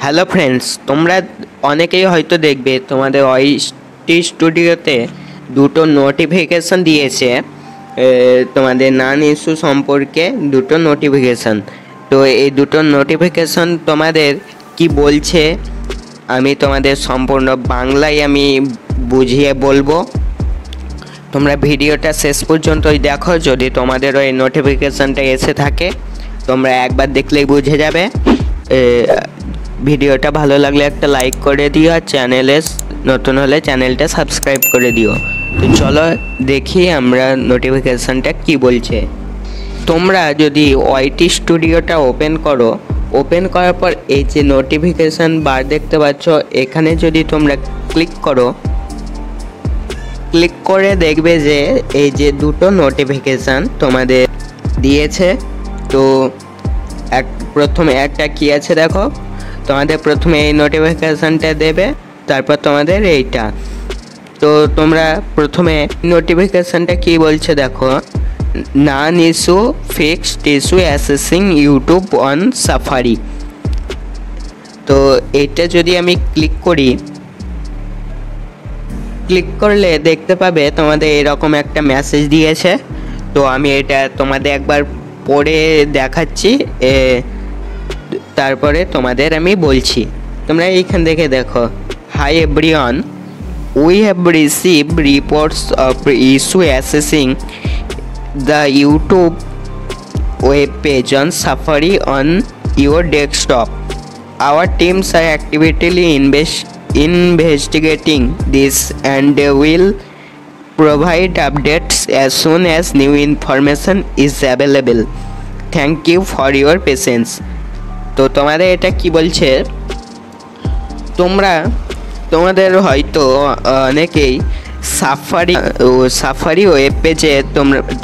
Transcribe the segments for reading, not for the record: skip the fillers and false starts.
Hello friends, তোমরা অনেকেই হয়তো দেখবে তোমাদের ওয়াইটি স্টুডিওতে দুটো নোটিফিকেশান দিয়েছে তোমাদের নান ইস্যু সম্পর্কে দুটো নোটিফিকেশান। তো এই দুটো নোটিফিকেশান তোমাদের কি বলছে আমি তোমাদের সম্পূর্ণ বাংলায় আমি বুঝিয়ে বলবো। তোমরা ভিডিওটা শেষ পর্যন্তই দেখো। যদি তোমাদের ওই নোটিফিকেশানটা এসে থাকে তোমরা একবার দেখলেই বুঝে যাবে। ভিডিওটা ভালো লাগলে একটা লাইক করে দিও, আর চ্যানেলে নতুন হলে চ্যানেলটা সাবস্ক্রাইব করে দিও। তো চলো দেখি আমরা নোটিফিকেশানটা কি বলছে। তোমরা যদি ওয়াইটি স্টুডিওটা ওপেন করো, ওপেন করার পর এই যে নোটিফিকেশান বার দেখতে পাচ্ছ, এখানে যদি তোমরা ক্লিক করো, ক্লিক করে দেখবে যে এই যে দুটো নোটিফিকেশান তোমাদের দিয়েছে। তো প্রথমে একটা কি আছে দেখো, তোমাদের প্রথমে এই নোটিফিকেশানটা দেবে, তারপর তোমাদের এইটা। তো তোমরা প্রথমে নোটিফিকেশানটা কি বলছে দেখো, none issue fixed issue accessing YouTube on Safari. তো এটা যদি আমি ক্লিক করি, ক্লিক করলে দেখতে পাবে তোমাদের এরকম একটা মেসেজ দিয়েছে। তো আমি এটা তোমাদের একবার পড়ে দেখাচ্ছি, তারপরে তোমাদের আমি বলছি। তোমরা এইখান থেকে দেখো, hi everyone, we have receive reports of issue assessing the YouTube web page on safari on your desktop. Our teams are actively investigating this and will provide updates as soon as new information is available. Thank you for your patience. তো তোমাদের এটা কি বলছে, তোমাদের হয়তো অনেকেই safari web পেজে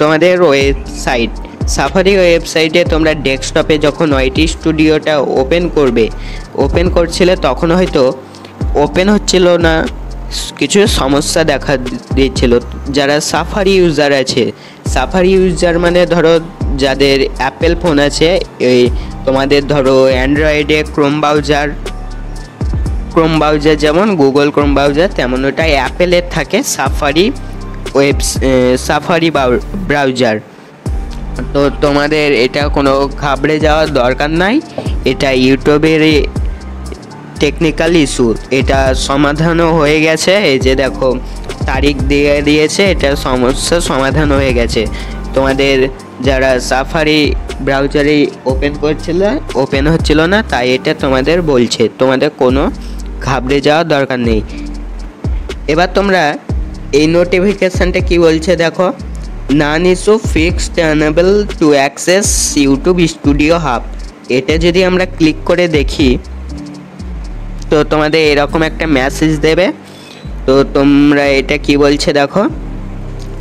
তোমাদের ওয়েবসাইট সাফারি ওয়েবসাইটে তোমরা ডেস্কটপে যখন ওয়াইটি স্টুডিওটা ওপেন করছিলে তখন হয়তো ওপেন হচ্ছিল না, কিছু সমস্যা দেখা দিচ্ছিল। যারা সাফারি ইউজার আছে, সাফারি ইউজার মানে ধরো যাদের অ্যাপেল ফোন আছে, এই তোমাদের ধরো অ্যান্ড্রয়েডে ক্রোম ব্রাউজার যেমন গুগল ক্রোম ব্রাউজার, তেমন ওটা অ্যাপেলের থাকে সাফারি ব্রাউজার। তো তোমাদের এটা কোনো ঘাবড়ে যাওয়ার দরকার নাই, এটা ইউটিউবের টেকনিক্যাল ইস্যু, এটা সমাধানও হয়ে গেছে। এই যে দেখো তারিখ দিয়ে দিয়েছে, এটা সমস্যা সমাধান হয়ে গেছে। তোমাদের যারা সাফারি ব্রাউজারে ওপেন হচ্ছিল না, তাই এটা তোমাদের বলছে, তোমাদের কোনো ঘাবড়ে যাওয়ার দরকার নেই। এবার তোমরা এই নোটিফিকেশানটা কি বলছে দেখো, none issue fixed enable to access YouTube studio hub. এটা যদি আমরা ক্লিক করে দেখি তো তোমাদের এরকম একটা মেসেজ দেবে। তো তোমরা এটা কি বলছে দেখো,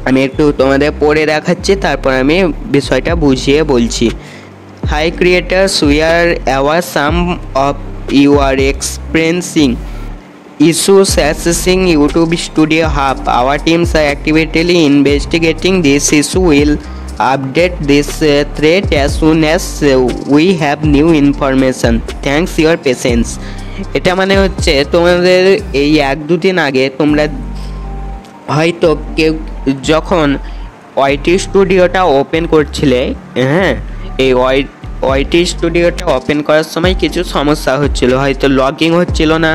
আমি একটু তোমাদের পড়ে দেখাচ্ছি, তারপর আমি বিষয়টা বুঝিয়ে বলছি। Hi creators, we are aware some of you are experiencing issues accessing YouTube Studio Hub. Our teams are actively investigating this issue. Will update this thread as soon as we have new information. Thanks your patience. এটা মানে হচ্ছে তোমাদের এই 1-2 দিন আগে তোমরা হয়তো কেউ যখন ওয়াইটি স্টুডিওটা ওপেন করছিলে, হ্যাঁ, এই ওয়াইটি স্টুডিওটা ওপেন করার সময় কিছু সমস্যা হচ্ছিল, হয়তো লগইন হচ্ছিল না,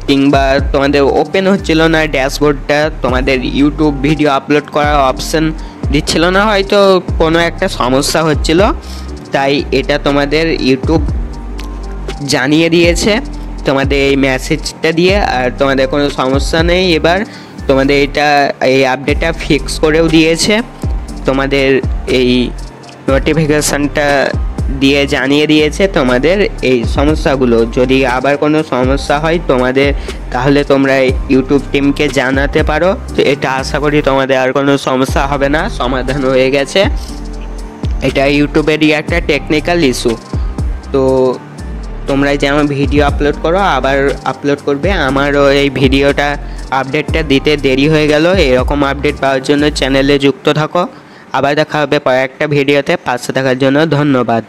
কিংবা তোমাদের ওপেন হচ্ছিল না ড্যাশবোর্ডটা, তোমাদের ইউটিউব ভিডিও আপলোড করার অপশান দিচ্ছিল না, হয়তো কোনো একটা সমস্যা হচ্ছিল। তাই এটা তোমাদের ইউটিউব জানিয়ে দিয়েছে তোমাদের এই মেসেজটা দিয়ে, আর তোমাদের কোনো সমস্যা নেই। এবার তোমাদের এই আপডেটটা ফিক্স করেও দিয়েছে, তোমাদের এই নোটিফিকেশানটা দিয়ে জানিয়ে দিয়েছে তোমাদের এই সমস্যাগুলো। যদি আবার কোনো সমস্যা হয় তোমাদের, তাহলে তোমরা ইউটিউব টিমকে জানাতে পারো। তো এটা আশা করি তোমাদের আর কোনো সমস্যা হবে না, সমাধান হয়ে গেছে। এটা ইউটিউবেরই একটা টেকনিক্যাল ইস্যু। তো তোমরা যেমন ভিডিও আপলোড করো আবার আপলোড করবে, আমারও এই ভিডিওটা আপডেটটা দিতে দেরি হয়ে গেল। এরকম আপডেট পাওয়ার জন্য চ্যানেলে যুক্ত থাকো। আবার দেখা হবে পরে একটা ভিডিওতে। পাশে থাকার জন্য ধন্যবাদ।